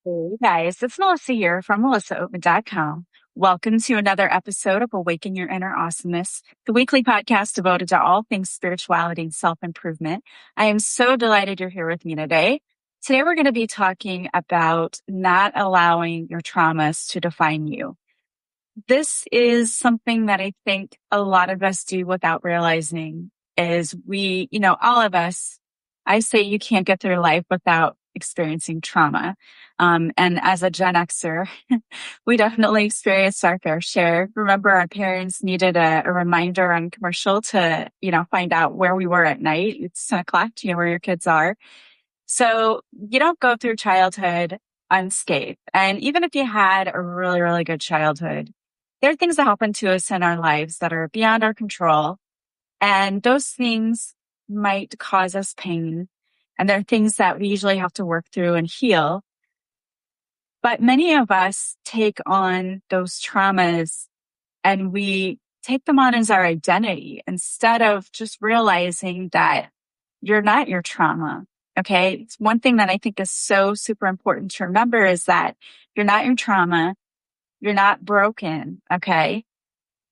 Hey guys, it's Melissa here from melissaoatman.com. Welcome to another episode of Awaken Your Inner Awesomeness, the weekly podcast devoted to all things spirituality and self-improvement. I am so delighted you're here with me today. Today we're going to be talking about not allowing your traumas to define you. This is something that I think a lot of us do without realizing is all of us, I say you can't get through life without experiencing trauma. And as a Gen Xer, we definitely experienced our fair share. Remember, our parents needed a reminder on commercial to, find out where we were at night. It's 10 o'clock. Do you know where your kids are? So you don't go through childhood unscathed. And even if you had a really, really good childhood, there are things that happen to us in our lives that are beyond our control. And those things might cause us pain. And there are things that we usually have to work through and heal. But many of us take on those traumas and we take them on as our identity instead of just realizing that you're not your trauma. Okay. It's one thing that I think is so super important to remember is that you're not your trauma. You're not broken. Okay.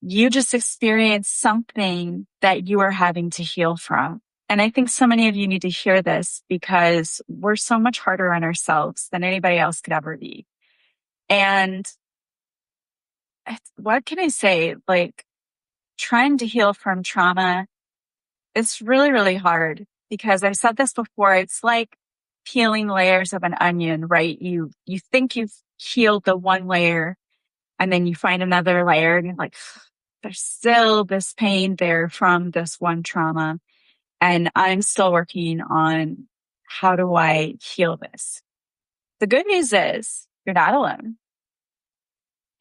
You just experienced something that you are having to heal from. And I think so many of you need to hear this because we're so much harder on ourselves than anybody else could ever be. And what can I say? Like, trying to heal from trauma, it's really, really hard because I've said this before. It's like peeling layers of an onion, right? You think you've healed the one layer and then you find another layer and you're like, there's still this pain there from this one trauma. And I'm still working on how do I heal this? The good news is you're not alone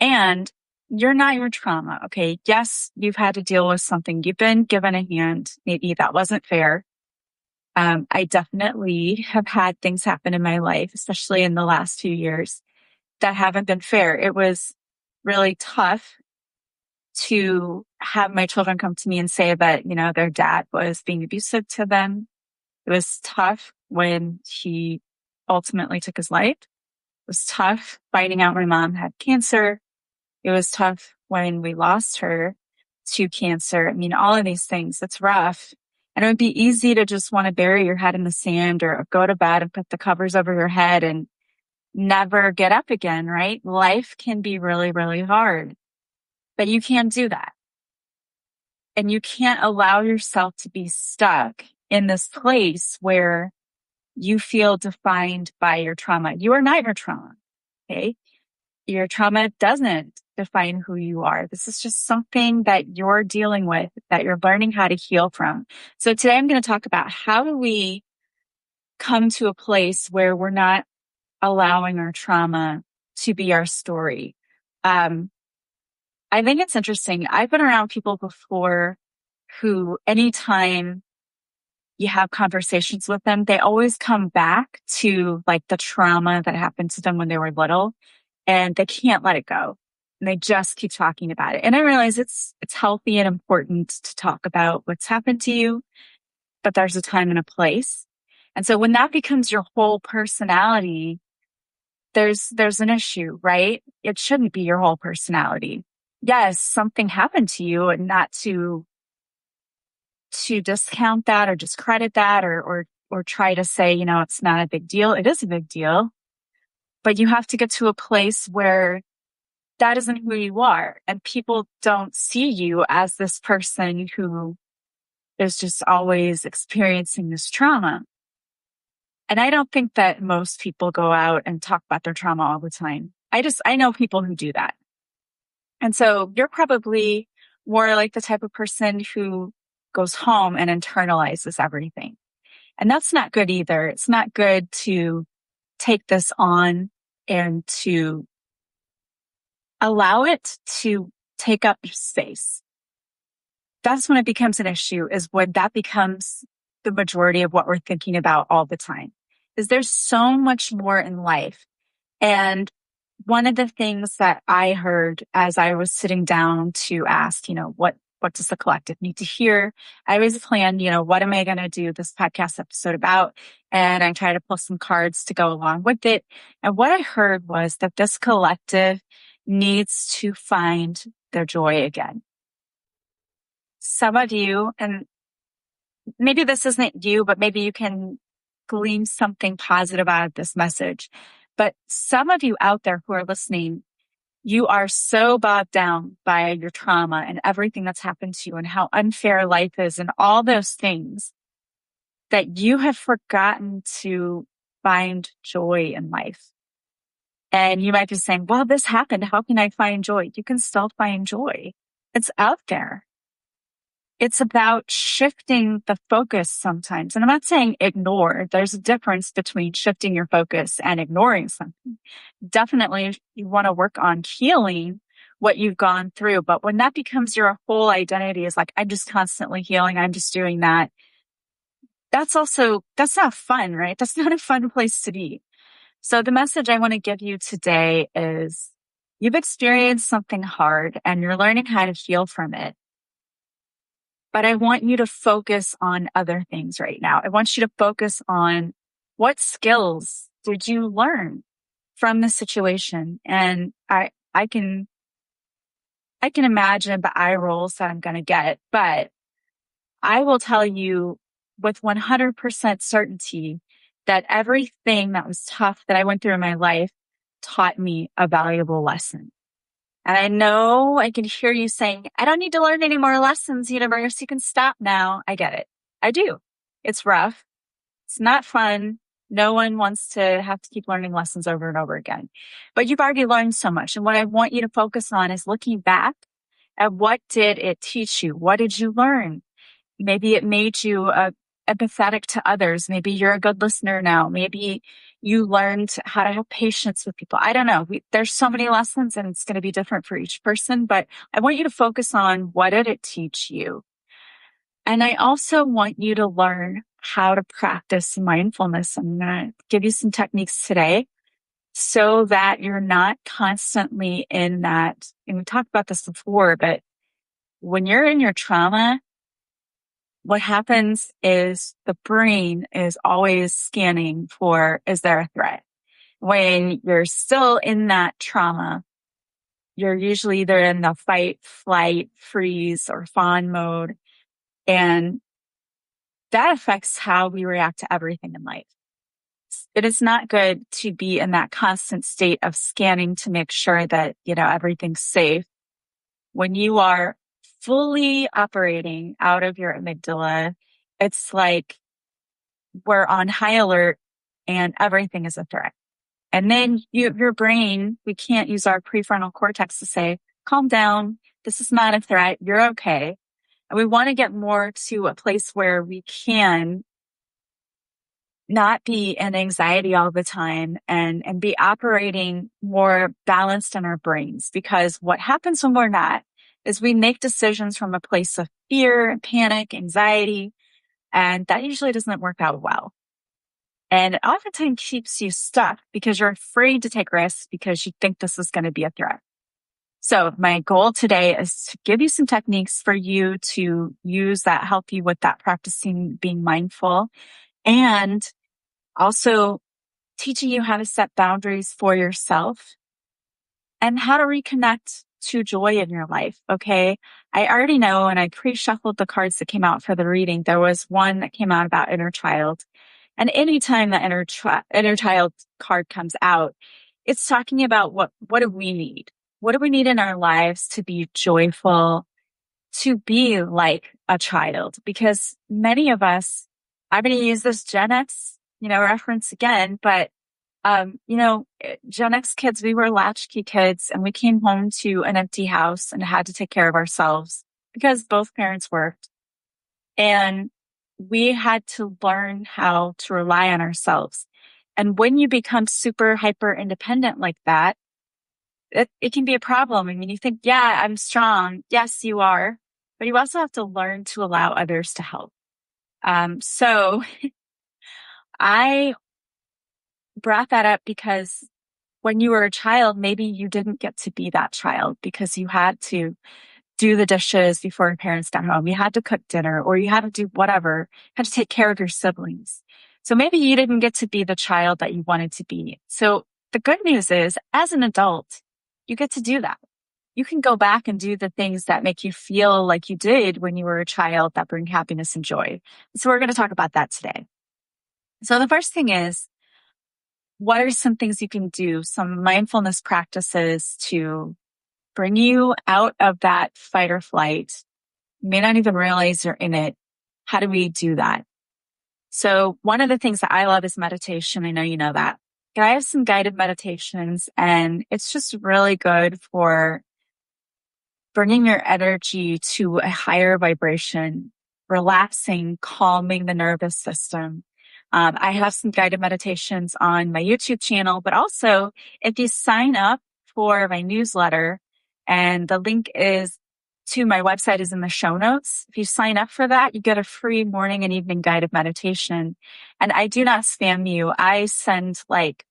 and you're not your trauma. Okay. Yes, you've had to deal with something. You've been given a hand. Maybe that wasn't fair. I definitely have had things happen in my life, especially in the last few years that haven't been fair. It was really tough to have my children come to me and say that, their dad was being abusive to them. It was tough when he ultimately took his life. It was tough finding out my mom had cancer. It was tough when we lost her to cancer. I mean, all of these things, it's rough. And it would be easy to just want to bury your head in the sand or go to bed and put the covers over your head and never get up again, right? Life can be really, really hard, but you can't do that. And you can't allow yourself to be stuck in this place where you feel defined by your trauma. You are not your trauma. Okay. Your trauma doesn't define who you are. This is just something that you're dealing with, that you're learning how to heal from. So today I'm going to talk about how do we come to a place where we're not allowing our trauma to be our story. I think it's interesting. I've been around people before who anytime you have conversations with them, they always come back to like the trauma that happened to them when they were little and they can't let it go. And they just keep talking about it. And I realize it's healthy and important to talk about what's happened to you, but there's a time and a place. And so when that becomes your whole personality, there's an issue, right? It shouldn't be your whole personality. Yes, something happened to you and not to discount that or discredit that or try to say, it's not a big deal. It is a big deal, but you have to get to a place where that isn't who you are and people don't see you as this person who is just always experiencing this trauma. And I don't think that most people go out and talk about their trauma all the time. I know people who do that. And so you're probably more like the type of person who goes home and internalizes everything. And that's not good either. It's not good to take this on and to allow it to take up space. That's when it becomes an issue, is when that becomes the majority of what we're thinking about all the time. Is there's so much more in life. And one of the things that I heard as I was sitting down to ask, what what does the collective need to hear? I always plan, what am I going to do this podcast episode about? And I try to pull some cards to go along with it. And what I heard was that this collective needs to find their joy again. Some of you, and maybe this isn't you, but maybe you can glean something positive out of this message. But some of you out there who are listening, you are so bogged down by your trauma and everything that's happened to you and how unfair life is and all those things that you have forgotten to find joy in life. And you might be saying, well, this happened. How can I find joy? You can still find joy. It's out there. It's about shifting the focus sometimes. And I'm not saying ignore. There's a difference between shifting your focus and ignoring something. Definitely you want to work on healing what you've gone through. But when that becomes your whole identity is like, I'm just constantly healing. I'm just doing that. That's not fun, right? That's not a fun place to be. So the message I want to give you today is you've experienced something hard and you're learning how to heal from it. But I want you to focus on other things right now. I want you to focus on what skills did you learn from the situation? And I can imagine the eye rolls that I'm going to get, but I will tell you with 100% certainty that everything that was tough that I went through in my life taught me a valuable lesson. And I know I can hear you saying, I don't need to learn any more lessons, universe. You can stop now. I get it. I do. It's rough. It's not fun. No one wants to have to keep learning lessons over and over again. But you've already learned so much. And what I want you to focus on is looking back at what did it teach you? What did you learn? Maybe it made you empathetic to others. Maybe you're a good listener now. Maybe you learned how to have patience with people. I don't know. There's so many lessons and it's going to be different for each person, but I want you to focus on what did it teach you? And I also want you to learn how to practice mindfulness. I'm going to give you some techniques today so that you're not constantly in that. And we talked about this before, but when you're in your trauma, what happens is the brain is always scanning for, is there a threat? When you're still in that trauma, you're usually either in the fight, flight, freeze, or fawn mode. And that affects how we react to everything in life. It is not good to be in that constant state of scanning to make sure that, everything's safe. When you are fully operating out of your amygdala, it's like we're on high alert and everything is a threat. And then your brain, we can't use our prefrontal cortex to say, calm down. This is not a threat. You're okay. And we want to get more to a place where we can not be in anxiety all the time and be operating more balanced in our brains. Because what happens when we're not is we make decisions from a place of fear, panic, anxiety, and that usually doesn't work out well. And it oftentimes keeps you stuck because you're afraid to take risks because you think this is going to be a threat. So my goal today is to give you some techniques for you to use that help you with that practicing being mindful and also teaching you how to set boundaries for yourself and how to reconnect to joy in your life. Okay. I already know, and I pre-shuffled the cards that came out for the reading. There was one that came out about inner child. And anytime the inner child card comes out, it's talking about what do we need? What do we need in our lives to be joyful, to be like a child? Because many of us, I'm going to use this Gen X, reference again, but Gen X kids, we were latchkey kids and we came home to an empty house and had to take care of ourselves because both parents worked. And we had to learn how to rely on ourselves. And when you become super hyper independent like that, it can be a problem. I mean, you think, yeah, I'm strong. Yes, you are. But you also have to learn to allow others to help. So I brought that up because when you were a child, maybe you didn't get to be that child because you had to do the dishes before your parents got home. You had to cook dinner, or you had to do whatever, you had to take care of your siblings. So maybe you didn't get to be the child that you wanted to be. So the good news is, as an adult, you get to do that. You can go back and do the things that make you feel like you did when you were a child, that bring happiness and joy. So we're going to talk about that today. So the first thing is, what are some things you can do, some mindfulness practices to bring you out of that fight or flight? You may not even realize you're in it. How do we do that? So one of the things that I love is meditation. I know you know that. I have some guided meditations, and it's just really good for bringing your energy to a higher vibration, relaxing, calming the nervous system. I have some guided meditations on my YouTube channel, but also if you sign up for my newsletter, and the link is to my website is in the show notes. If you sign up for that, you get a free morning and evening guided meditation. And I do not spam you. I send like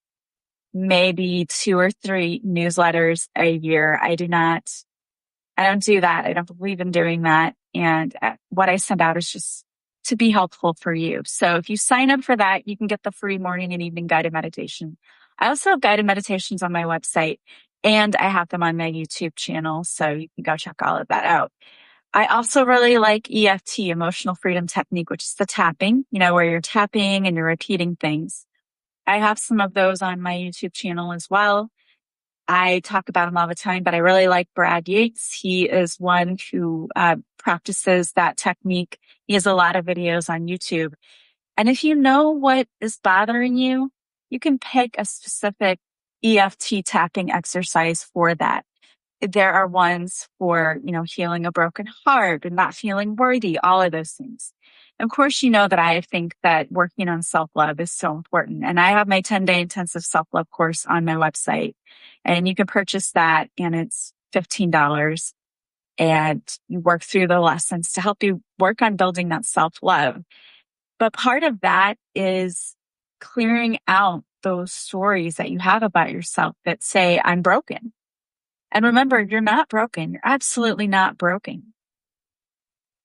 maybe 2 or 3 newsletters a year. I don't do that. I don't believe in doing that. And what I send out is just to be helpful for you. So if you sign up for that, you can get the free morning and evening guided meditation. I also have guided meditations on my website, and I have them on my YouTube channel. So you can go check all of that out. I also really like EFT, Emotional Freedom Technique, which is the tapping, where you're tapping and you're repeating things. I have some of those on my YouTube channel as well. I talk about him all the time, but I really like Brad Yates. He is one who practices that technique. He has a lot of videos on YouTube. And if you know what is bothering you, you can pick a specific EFT tapping exercise for that. There are ones for, healing a broken heart and not feeling worthy, all of those things. Of course, you know that I think that working on self-love is so important. And I have my 10-day intensive self-love course on my website, and you can purchase that, and it's $15. And you work through the lessons to help you work on building that self-love. But part of that is clearing out those stories that you have about yourself that say, I'm broken. And remember, you're not broken. You're absolutely not broken.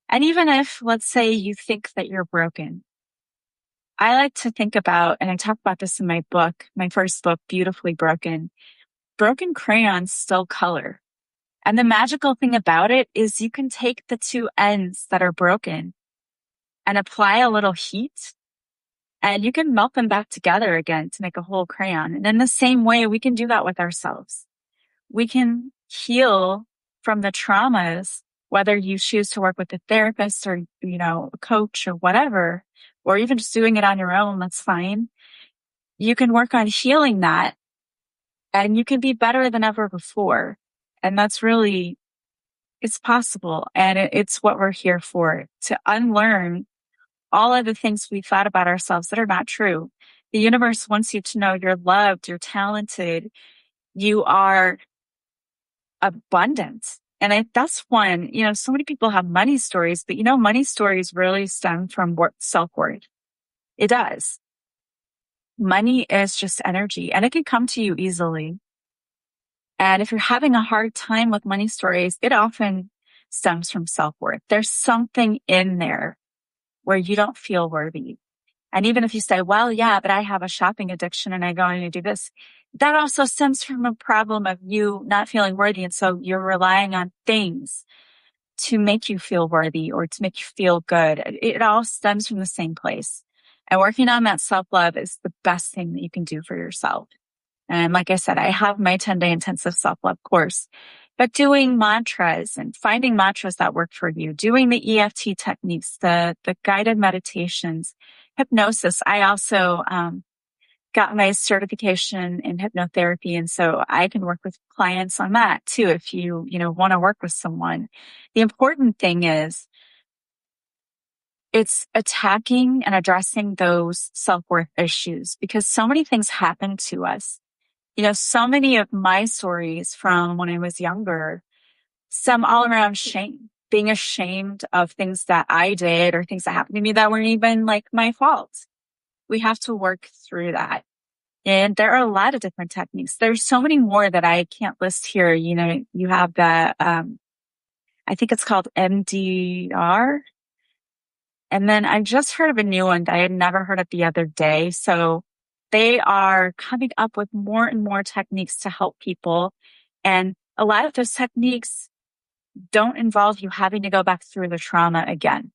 And even if, let's say, you think that you're broken, I like to think about, and I talk about this in my book, my first book, Beautifully Broken, broken crayons still color. And the magical thing about it is you can take the 2 ends that are broken and apply a little heat, and you can melt them back together again to make a whole crayon. And in the same way, we can do that with ourselves. We can heal from the traumas, whether you choose to work with a therapist or, a coach or whatever, or even just doing it on your own, that's fine. You can work on healing that, and you can be better than ever before. And that's really, it's possible. And it's what we're here for, to unlearn all of the things we thought about ourselves that are not true. The universe wants you to know you're loved, you're talented, you are abundant. And that's one, so many people have money stories, but money stories really stem from self-worth. It does. Money is just energy, and it can come to you easily. And if you're having a hard time with money stories, it often stems from self-worth. There's something in there where you don't feel worthy. And even if you say, well, yeah, but I have a shopping addiction and I go and I do this, that also stems from a problem of you not feeling worthy. And so you're relying on things to make you feel worthy or to make you feel good. It all stems from the same place. And working on that self-love is the best thing that you can do for yourself. And like I said, I have my 10-day intensive self-love course. But doing mantras and finding mantras that work for you, doing the EFT techniques, the guided meditations, hypnosis. I also got my certification in hypnotherapy, and so I can work with clients on that too if you want to work with someone. The important thing is it's attacking and addressing those self-worth issues, because so many things happen to us. So many of my stories from when I was younger stem all around shame, being ashamed of things that I did or things that happened to me that weren't even like my fault. We have to work through that. And there are a lot of different techniques. There's so many more that I can't list here. You have the I think it's called MDR. And then I just heard of a new one that I had never heard of the other day. So they are coming up with more and more techniques to help people. And a lot of those techniques don't involve you having to go back through the trauma again.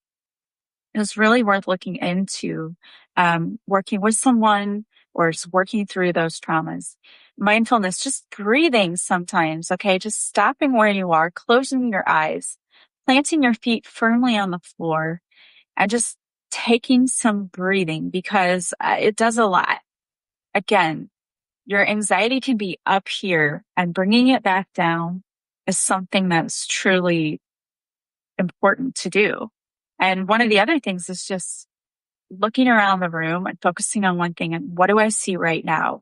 It's really worth looking into, working with someone or just working through those traumas. Mindfulness, just breathing sometimes, okay? Just stopping where you are, closing your eyes, planting your feet firmly on the floor, and just taking some breathing because it does a lot. Again, your anxiety can be up here and bringing it back down is something that's truly important to do. And one of the other things is just looking around the room and focusing on one thing and what do I see right now?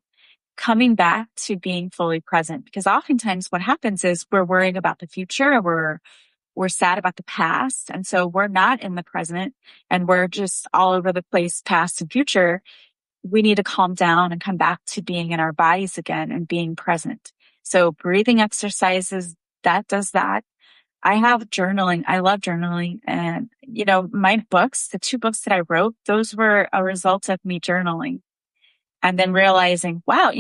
Coming back to being fully present because oftentimes what happens is we're worrying about the future, we're sad about the past. And so we're not in the present and we're just all over the place, past and future. We need to calm down and come back to being in our bodies again and being present. So breathing exercises, that does that. I have journaling. I love journaling. And, my books, the 2 books that I wrote, those were a result of me journaling and then realizing, wow,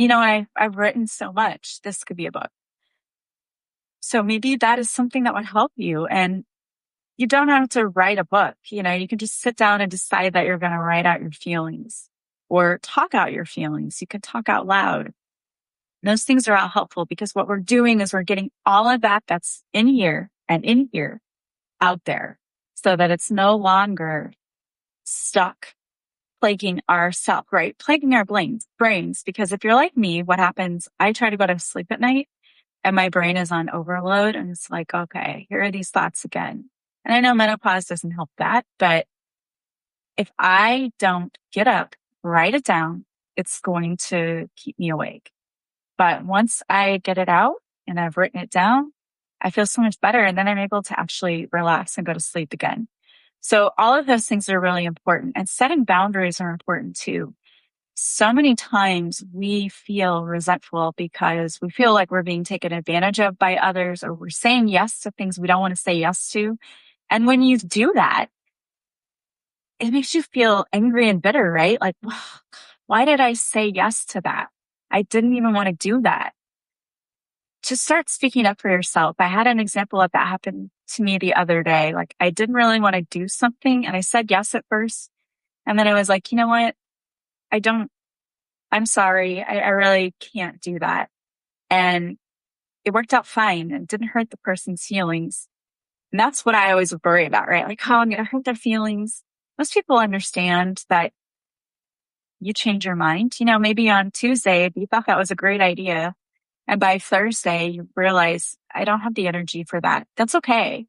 I've written so much. This could be a book. So maybe that is something that would help you. And you don't have to write a book. You can just sit down and decide that you're going to write out your feelings or talk out your feelings. You can talk out loud. Those things are all helpful because what we're doing is we're getting all of that that's in here and in here out there so that it's no longer stuck plaguing ourselves, right? Plaguing our brains. Because if you're like me, what happens, I try to go to sleep at night and my brain is on overload and it's like, okay, here are these thoughts again. And I know menopause doesn't help that, but if I don't get up, write it down, it's going to keep me awake. But once I get it out and I've written it down, I feel so much better. And then I'm able to actually relax and go to sleep again. So all of those things are really important and setting boundaries are important too. So many times we feel resentful because we feel like we're being taken advantage of by others or we're saying yes to things we don't want to say yes to. And when you do that, it makes you feel angry and bitter, right? Like, why did I say yes to that? I didn't even want to do that. Just start speaking up for yourself. I had an example of that happen to me the other day. Like I didn't really want to do something and I said yes at first. And then I was like, you know what? I'm sorry. I really can't do that. And it worked out fine and didn't hurt the person's feelings. And that's what I always worry about, right? Like, I'm going to hurt their feelings. Most people understand that you change your mind. Maybe on Tuesday, you thought that was a great idea. And by Thursday, you realize I don't have the energy for that. That's okay.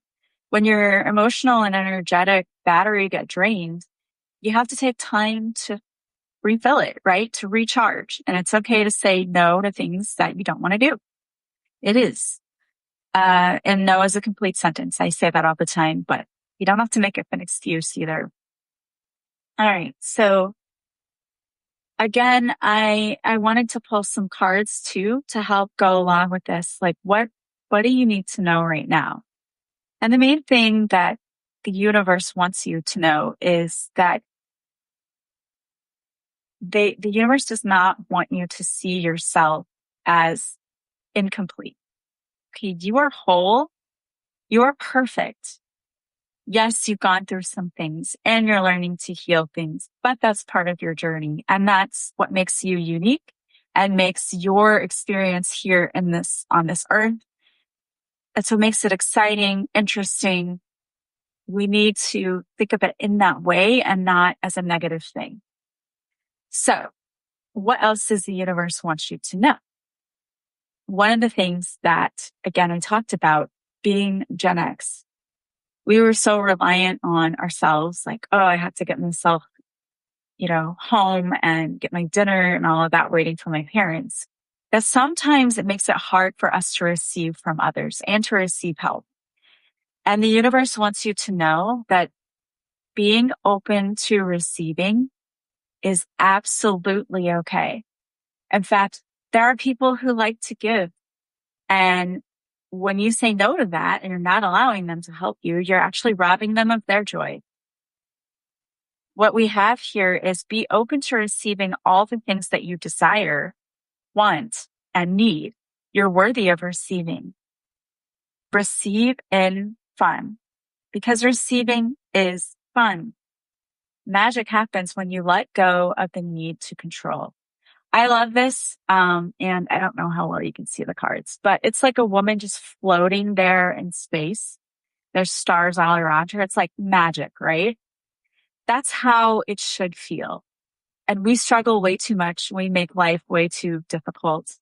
When your emotional and energetic battery get drained, you have to take time to refill it, right? To recharge. And it's okay to say no to things that you don't want to do. It is. And no is a complete sentence. I say that all the time, but you don't have to make it an excuse either. All right. So again, I wanted to pull some cards too to help go along with this. Like what do you need to know right now? And the main thing that the universe wants you to know is that the universe does not want you to see yourself as incomplete. Okay. You are whole. You are perfect. Yes, you've gone through some things and you're learning to heal things, but that's part of your journey. And that's what makes you unique and makes your experience here on this earth. That's what makes it exciting, interesting. We need to think of it in that way and not as a negative thing. So what else does the universe want you to know? One of the things that, again, I talked about being Gen X, we were so reliant on ourselves, like, oh, I have to get myself, home and get my dinner and all of that waiting for my parents. That sometimes it makes it hard for us to receive from others and to receive help. And the universe wants you to know that being open to receiving is absolutely okay. In fact, there are people who like to give and when you say no to that and you're not allowing them to help you, you're actually robbing them of their joy. What we have here is be open to receiving all the things that you desire, want, and need. You're worthy of receiving. Receive in fun, because receiving is fun. Magic happens when you let go of the need to control. I love this. And I don't know how well you can see the cards, but it's like a woman just floating there in space. There's stars all around her. It's like magic, right? That's how it should feel. And we struggle way too much. We make life way too difficult.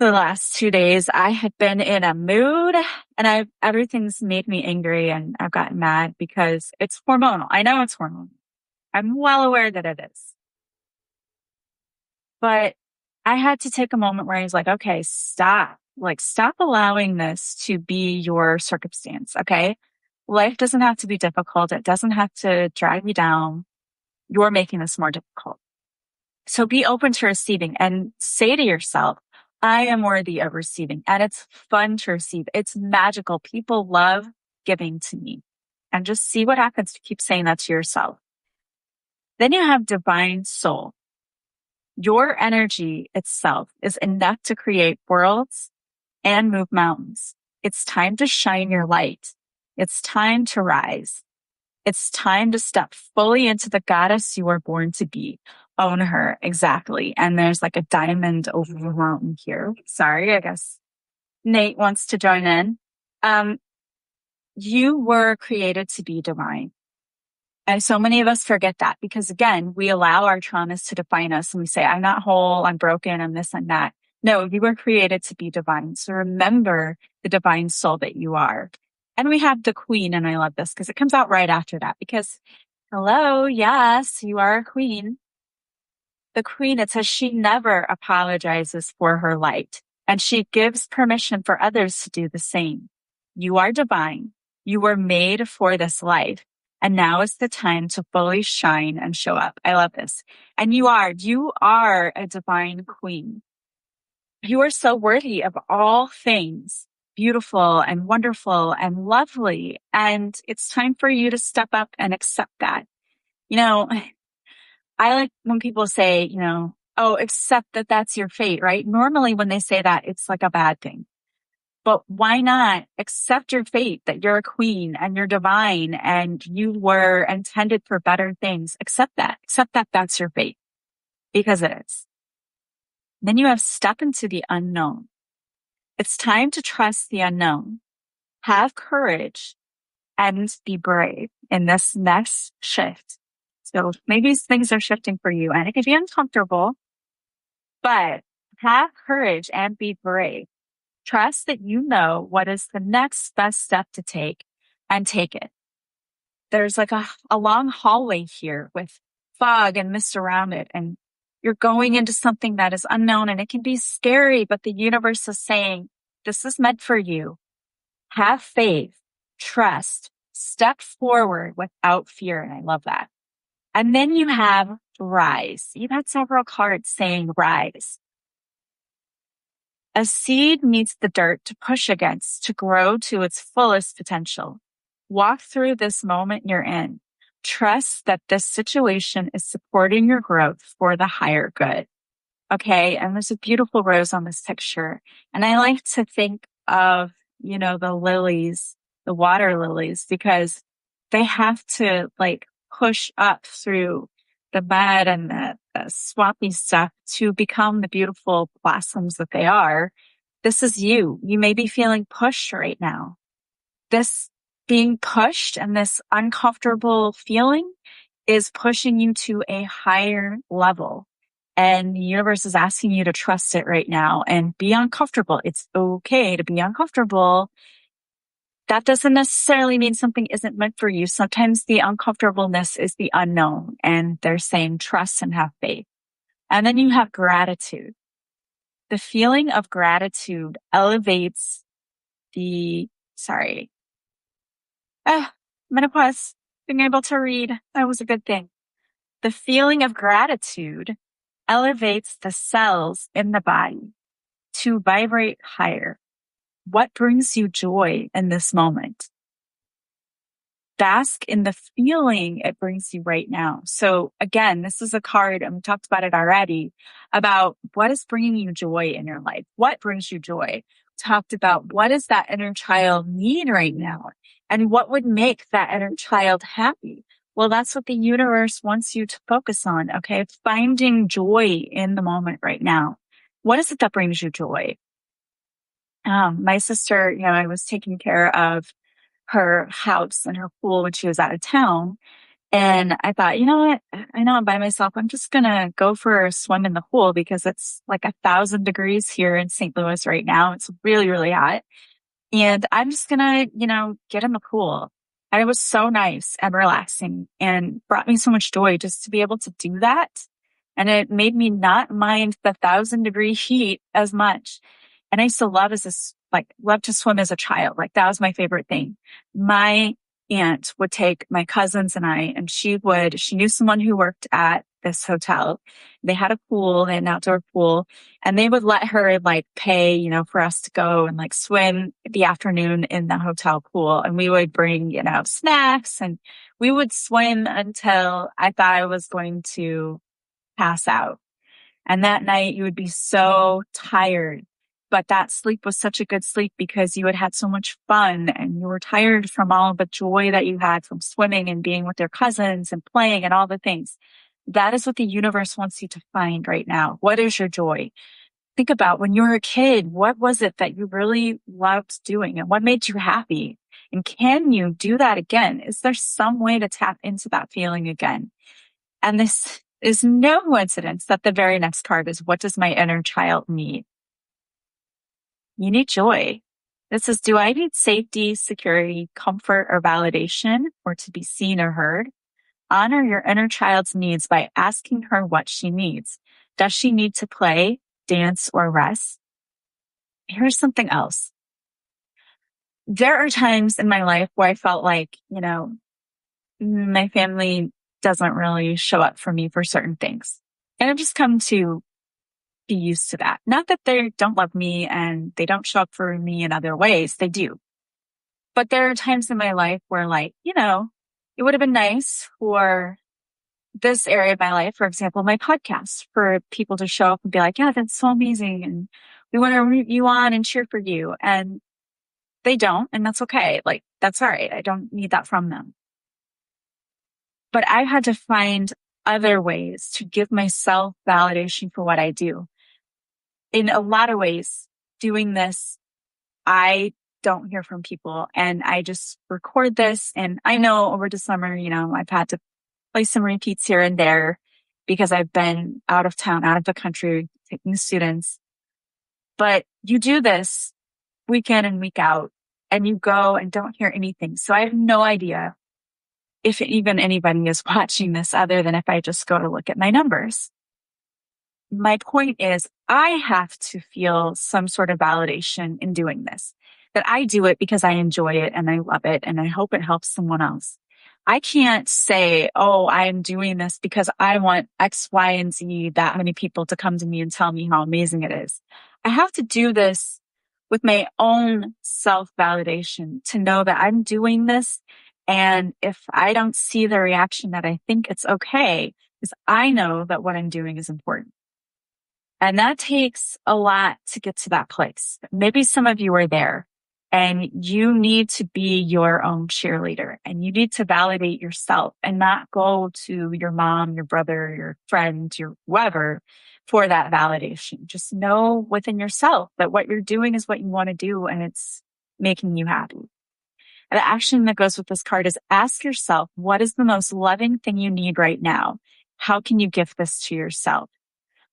The last 2 days, I had been in a mood and everything's made me angry and I've gotten mad because it's hormonal. I know it's hormonal. I'm well aware that it is. But I had to take a moment where I was like, okay, stop. Like, stop allowing this to be your circumstance. Okay. Life doesn't have to be difficult. It doesn't have to drag you down. You're making this more difficult. So be open to receiving and say to yourself, I am worthy of receiving. And it's fun to receive. It's magical. People love giving to me. And just see what happens to keep saying that to yourself. Then you have divine soul. Your energy itself is enough to create worlds and move mountains. It's time to shine your light. It's time to rise. It's time to step fully into the goddess you were born to be. Own her. Exactly. And there's like a diamond over the mountain here. Sorry, I guess Nate wants to join in. You were created to be divine. And so many of us forget that because again, we allow our traumas to define us and we say, I'm not whole, I'm broken, I'm this and that. No, you were created to be divine. So remember the divine soul that you are. And we have the queen, and I love this because it comes out right after that because, hello, yes, you are a queen. The queen, it says she never apologizes for her light and she gives permission for others to do the same. You are divine. You were made for this life. And now is the time to fully shine and show up. I love this. And you are a divine queen. You are so worthy of all things beautiful and wonderful and lovely. And it's time for you to step up and accept that. You know, I like when people say, you know, oh, accept that that's your fate, right? Normally when they say that, it's like a bad thing. But why not accept your fate that you're a queen and you're divine and you were intended for better things? Accept that. Accept that that's your fate because it is. Then you have step into the unknown. It's time to trust the unknown. Have courage and be brave in this next shift. So maybe things are shifting for you and it can be uncomfortable, but have courage and be brave. Trust that you know what is the next best step to take and take it. There's like a long hallway here with fog and mist around it. And you're going into something that is unknown and it can be scary, but the universe is saying, this is meant for you. Have faith, trust, step forward without fear. And I love that. And then you have rise. You've had several cards saying rise. A seed needs the dirt to push against to grow to its fullest potential. Walk through this moment you're in. Trust that this situation is supporting your growth for the higher good. Okay. And there's a beautiful rose on this picture. And I like to think of, you know, the lilies, the water lilies, because they have to like push up through the mud and the swampy stuff to become the beautiful blossoms that they are. This is you. You may be feeling pushed right now. This being pushed and this uncomfortable feeling is pushing you to a higher level. And the universe is asking you to trust it right now and be uncomfortable. It's okay to be uncomfortable. That doesn't necessarily mean something isn't meant for you. Sometimes the uncomfortableness is the unknown and they're saying trust and have faith. And then you have gratitude. The feeling of gratitude elevates menopause, being able to read. That was a good thing. The feeling of gratitude elevates the cells in the body to vibrate higher. What brings you joy in this moment? Bask in the feeling it brings you right now. So again, this is a card, and we talked about it already, about what is bringing you joy in your life. What brings you joy? Talked about what does that inner child need right now? And what would make that inner child happy? Well, that's what the universe wants you to focus on. Okay. Finding joy in the moment right now. What is it that brings you joy? My sister, I was taking care of her house and her pool when she was out of town. And I thought, you know what? I know I'm by myself. I'm just going to go for a swim in the pool because it's like 1,000 degrees here in St. Louis right now. It's really, really hot. And I'm just going to, get in the pool. And it was so nice and relaxing and brought me so much joy just to be able to do that. And it made me not mind the 1,000-degree heat as much. And I used to love to swim as a child. Like that was my favorite thing. My aunt would take my cousins and I, and she knew someone who worked at this hotel. They had a pool, an outdoor pool, and they would let her pay, for us to go and swim the afternoon in the hotel pool. And we would bring, snacks, and we would swim until I thought I was going to pass out. And that night you would be so tired. But that sleep was such a good sleep because you had had so much fun and you were tired from all the joy that you had from swimming and being with your cousins and playing and all the things. That is what the universe wants you to find right now. What is your joy? Think about when you were a kid, what was it that you really loved doing and what made you happy? And can you do that again? Is there some way to tap into that feeling again? And this is no coincidence that the very next card is, what does my inner child need? You need joy. This is, do I need safety, security, comfort, or validation, or to be seen or heard? Honor your inner child's needs by asking her what she needs. Does she need to play, dance, or rest? Here's something else. There are times in my life where I felt like, my family doesn't really show up for me for certain things. And I've just come to be used to that. Not that they don't love me and they don't show up for me in other ways. They do. But there are times in my life where it would have been nice for this area of my life, for example, my podcast, for people to show up and be like, yeah, that's so amazing. And we want to root you on and cheer for you. And they don't. And that's okay. That's all right. I don't need that from them. But I had to find other ways to give myself validation for what I do. In a lot of ways, doing this, I don't hear from people and I just record this. And I know over the summer, I've had to play some repeats here and there because I've been out of town, out of the country, taking students. But you do this week in and week out and you go and don't hear anything. So I have no idea if even anybody is watching this other than if I just go to look at my numbers. My point is, I have to feel some sort of validation in doing this, that I do it because I enjoy it and I love it and I hope it helps someone else. I can't say, oh, I'm doing this because I want X, Y, and Z, that many people to come to me and tell me how amazing it is. I have to do this with my own self-validation to know that I'm doing this. And if I don't see the reaction that I think it's okay, because I know that what I'm doing is important. And that takes a lot to get to that place. Maybe some of you are there and you need to be your own cheerleader and you need to validate yourself and not go to your mom, your brother, your friend, your whoever for that validation. Just know within yourself that what you're doing is what you want to do and it's making you happy. And the action that goes with this card is ask yourself, what is the most loving thing you need right now? How can you give this to yourself?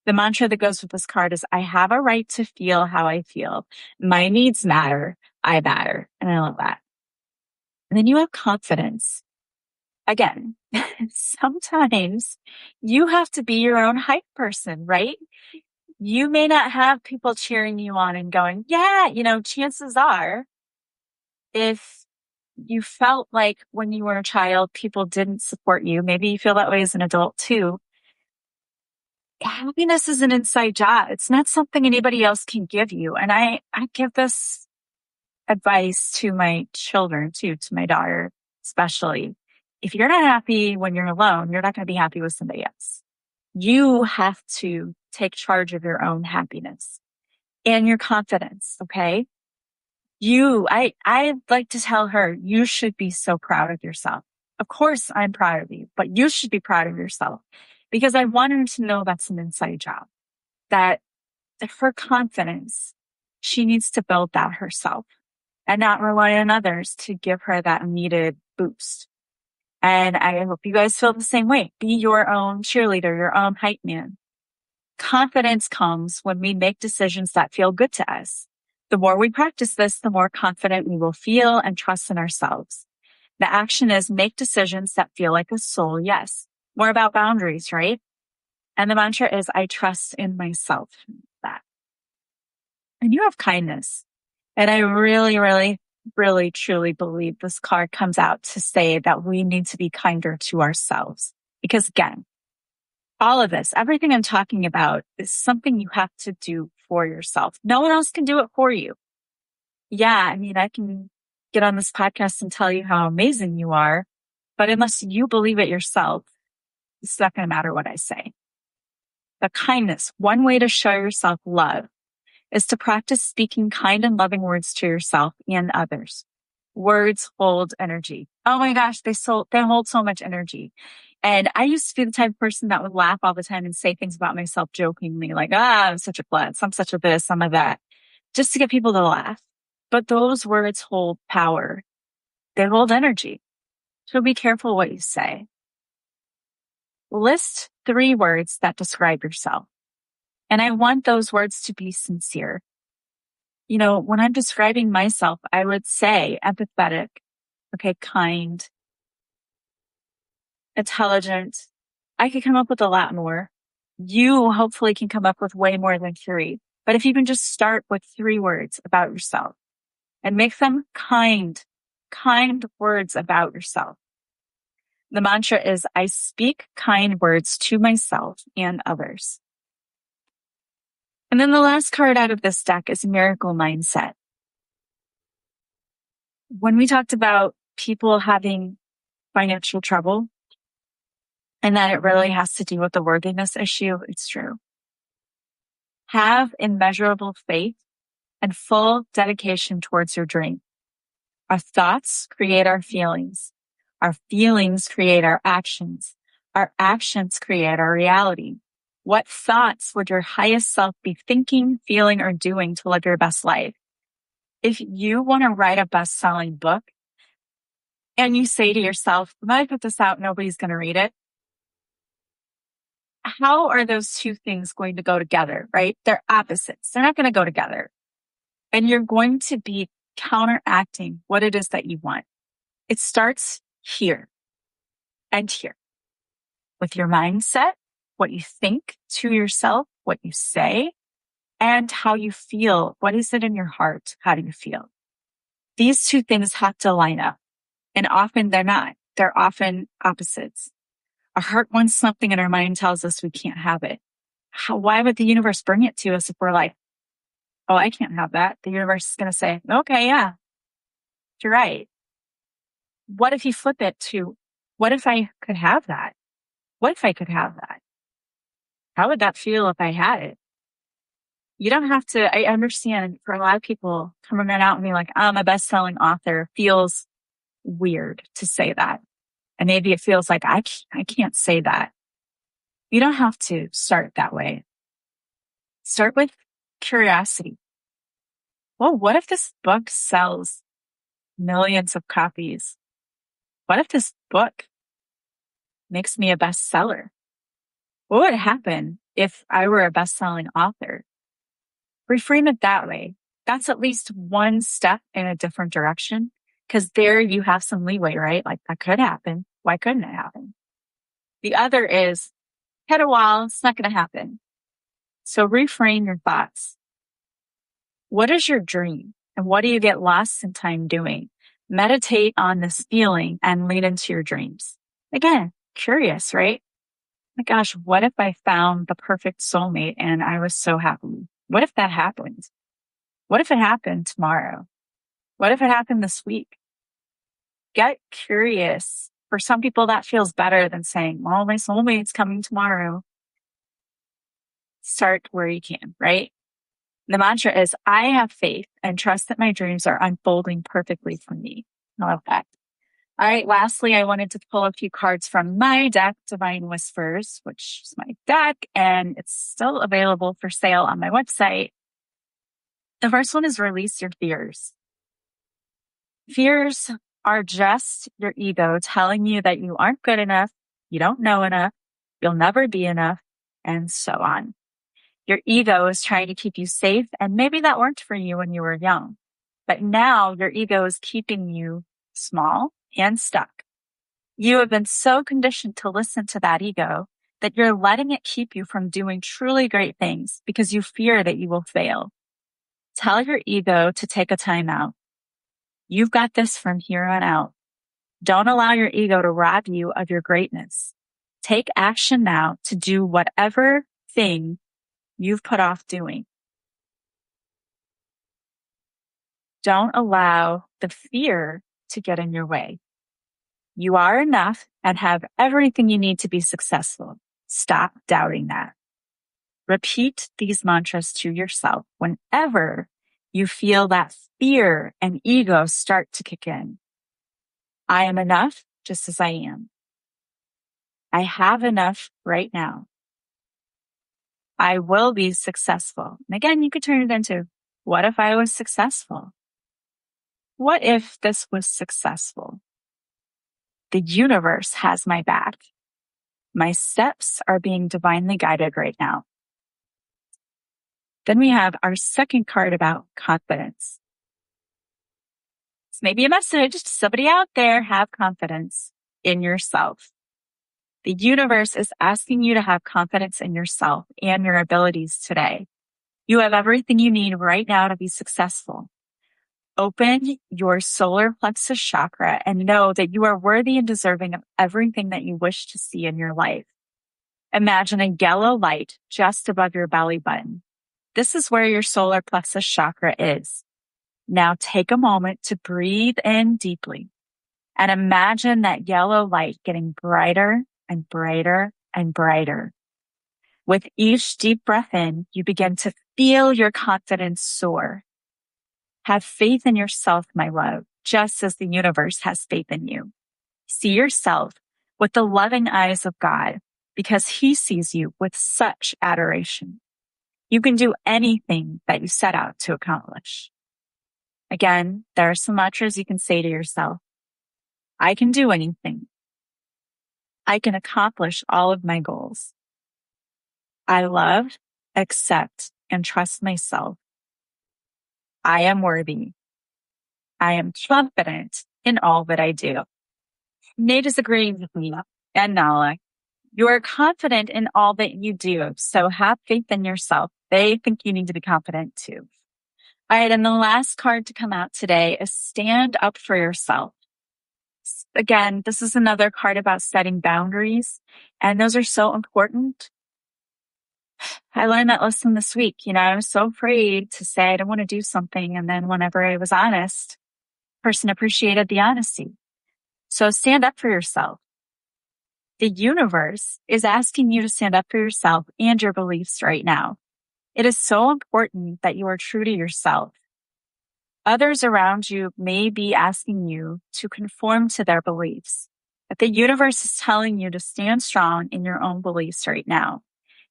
The mantra that goes with this card is, I have a right to feel how I feel. My needs matter. I matter. And I love that. And then you have confidence. Again, sometimes you have to be your own hype person, right? You may not have people cheering you on and going, yeah, chances are if you felt like when you were a child, people didn't support you. Maybe you feel that way as an adult too. Happiness is an inside job. It's not something anybody else can give you. And I give this advice to my children too, to my daughter, especially. If you're not happy when you're alone, you're not going to be happy with somebody else. You have to take charge of your own happiness and your confidence. Okay. I like to tell her, you should be so proud of yourself. Of course I'm proud of you, but you should be proud of yourself because I want her to know that's an inside job, that her confidence, she needs to build that herself and not rely on others to give her that needed boost. And I hope you guys feel the same way. Be your own cheerleader, your own hype man. Confidence comes when we make decisions that feel good to us. The more we practice this, the more confident we will feel and trust in ourselves. The action is make decisions that feel like a soul yes. More about boundaries, right? And the mantra is I trust in myself. That. And you have kindness. And I really, really, really, truly believe this card comes out to say that we need to be kinder to ourselves. Because again, all of this, everything I'm talking about is something you have to do for yourself. No one else can do it for you. Yeah, I mean, I can get on this podcast and tell you how amazing you are, but unless you believe it yourself, it's not going to matter what I say. The kindness, one way to show yourself love is to practice speaking kind and loving words to yourself and others. Words hold energy. Oh my gosh, they hold so much energy. And I used to be the type of person that would laugh all the time and say things about myself jokingly, like, I'm such a klutz, I'm such a this, I'm a that, just to get people to laugh. But those words hold power. They hold energy. So be careful what you say. List 3 words that describe yourself. And I want those words to be sincere. You know, when I'm describing myself, I would say empathetic, okay, kind, intelligent. I could come up with a lot more. You hopefully can come up with way more than 3. But if you can just start with 3 words about yourself and make them kind words about yourself. The mantra is, I speak kind words to myself and others. And then the last card out of this deck is Miracle Mindset. When we talked about people having financial trouble and that it really has to do with the worthiness issue, it's true. Have immeasurable faith and full dedication towards your dream. Our thoughts create our feelings. Our feelings create our actions. Our actions create our reality. What thoughts would your highest self be thinking, feeling, or doing to live your best life? If you want to write a best-selling book and you say to yourself, when I put this out, nobody's going to read it. How are those 2 things going to go together, right? They're opposites. They're not going to go together. And you're going to be counteracting what it is that you want. It starts here and here with your mindset, what you think to yourself, what you say, and how you feel. What is it in your heart? How do you feel? These 2 things have to line up. And often they're not. They're often opposites. Our heart wants something and our mind tells us we can't have it. Why would the universe bring it to us if we're like, oh, I can't have that? The universe is going to say, okay, yeah, you're right. What if you flip it to, what if I could have that? What if I could have that? How would that feel if I had it? You don't have to, I understand for a lot of people coming out and being like, I'm a best-selling author feels weird to say that. And maybe it feels like I can't say that. You don't have to start that way. Start with curiosity. Well, what if this book sells millions of copies? What if this book makes me a bestseller? What would happen if I were a best-selling author? Reframe it that way. That's at least one step in a different direction, because there you have some leeway, right? Like that could happen. Why couldn't it happen? The other is hit a wall. It's not going to happen. So reframe your thoughts. What is your dream? And what do you get lost in time doing? Meditate on this feeling and lean into your dreams. Again, curious, right? My gosh, what if I found the perfect soulmate and I was so happy? What if that happened? What if it happened tomorrow? What if it happened this week? Get curious. For some people, that feels better than saying, well, my soulmate's coming tomorrow. Start where you can, right? The mantra is, I have faith and trust that my dreams are unfolding perfectly for me. I love that. All right. Lastly, I wanted to pull a few cards from my deck, Divine Whispers, which is my deck, and it's still available for sale on my website. The first one is release your fears. Fears are just your ego telling you that you aren't good enough, you don't know enough, you'll never be enough, and so on. Your ego is trying to keep you safe, and maybe that worked for you when you were young. But now your ego is keeping you small and stuck. You have been so conditioned to listen to that ego that you're letting it keep you from doing truly great things because you fear that you will fail. Tell your ego to take a time out. You've got this from here on out. Don't allow your ego to rob you of your greatness. Take action now to do whatever thing you've put off doing. Don't allow the fear to get in your way. You are enough and have everything you need to be successful. Stop doubting that. Repeat these mantras to yourself whenever you feel that fear and ego start to kick in. I am enough just as I am. I have enough right now. I will be successful. And again, you could turn it into, what if I was successful? What if this was successful? The universe has my back. My steps are being divinely guided right now. Then we have our second card about confidence. It's maybe a message to somebody out there, have confidence in yourself. The universe is asking you to have confidence in yourself and your abilities today. You have everything you need right now to be successful. Open your solar plexus chakra and know that you are worthy and deserving of everything that you wish to see in your life. Imagine a yellow light just above your belly button. This is where your solar plexus chakra is. Now take a moment to breathe in deeply and imagine that yellow light getting brighter and brighter and brighter. With each deep breath in, you begin to feel your confidence soar. Have faith in yourself, my love, just as the universe has faith in you. See yourself with the loving eyes of God because He sees you with such adoration. You can do anything that you set out to accomplish. Again, there are some mantras you can say to yourself. I can do anything. I can accomplish all of my goals. I love, accept, and trust myself. I am worthy. I am confident in all that I do. Nate is agreeing with me, and Nala. You are confident in all that you do, so have faith in yourself. They think you need to be confident too. All right, and the last card to come out today is stand up for yourself. Again, this is another card about setting boundaries, and those are so important. I learned that lesson this week. I was so afraid to say I don't want to do something, and then whenever I was honest, the person appreciated the honesty. So stand up for yourself. The universe is asking you to stand up for yourself and your beliefs right now. It is so important that you are true to yourself. Others around you may be asking you to conform to their beliefs, but the universe is telling you to stand strong in your own beliefs right now.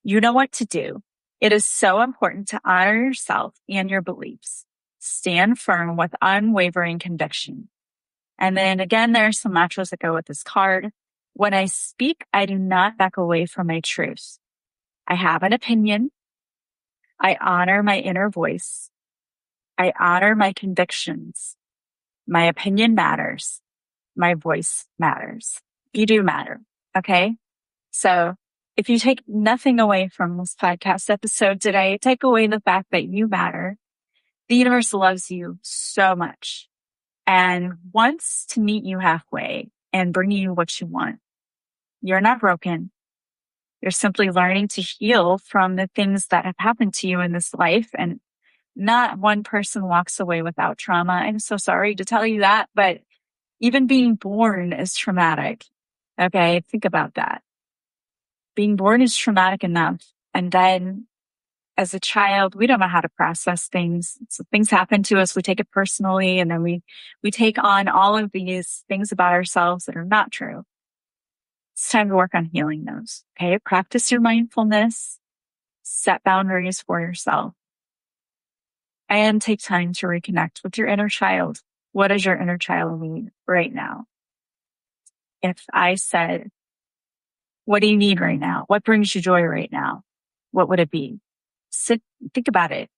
You know what to do. It is so important to honor yourself and your beliefs. Stand firm with unwavering conviction. And then again, there are some mantras that go with this card. When I speak, I do not back away from my truth. I have an opinion. I honor my inner voice. I honor my convictions. My opinion matters. My voice matters. You do matter. Okay. So if you take nothing away from this podcast episode today, take away the fact that you matter. The universe loves you so much and wants to meet you halfway and bring you what you want. You're not broken. You're simply learning to heal from the things that have happened to you in this life and Not one person walks away without trauma. I'm so sorry to tell you that, but even being born is traumatic. Okay. Think about that. Being born is traumatic enough. And then as a child, we don't know how to process things. So things happen to us. We take it personally. And then we take on all of these things about ourselves that are not true. It's time to work on healing those. Okay. Practice your mindfulness, set boundaries for yourself, and take time to reconnect with your inner child. What does your inner child need right now? If I said, what do you need right now? What brings you joy right now? What would it be? Think about it,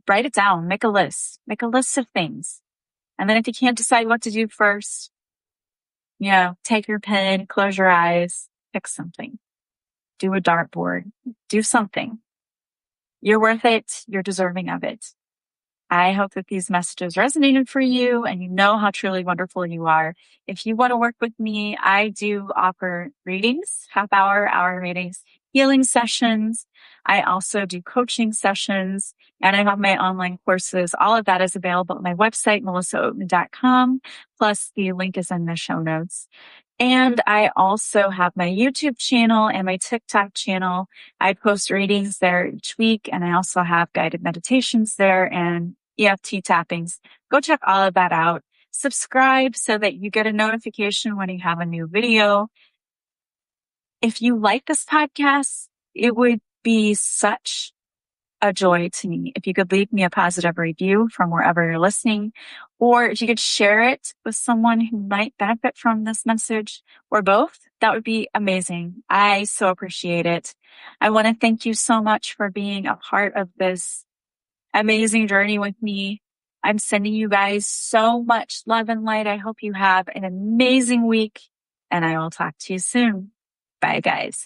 write it down, make a list of things. And then if you can't decide what to do first, take your pen, close your eyes, pick something, do a dartboard, do something. You're worth it. You're deserving of it. I hope that these messages resonated for you and you know how truly wonderful you are. If you want to work with me, I do offer readings, hour readings, healing sessions. I also do coaching sessions, and I have my online courses. All of that is available at my website, melissaoatman.com. Plus the link is in the show notes. And I also have my YouTube channel and my TikTok channel. I post readings there each week, and I also have guided meditations there and EFT tappings. Go check all of that out. Subscribe so that you get a notification when you have a new video. If you like this podcast, it would be such a joy to me if you could leave me a positive review from wherever you're listening, or if you could share it with someone who might benefit from this message, or both. That would be amazing. I so appreciate it. I want to thank you so much for being a part of this amazing journey with me. I'm sending you guys so much love and light. I hope you have an amazing week, and I will talk to you soon. Bye, guys.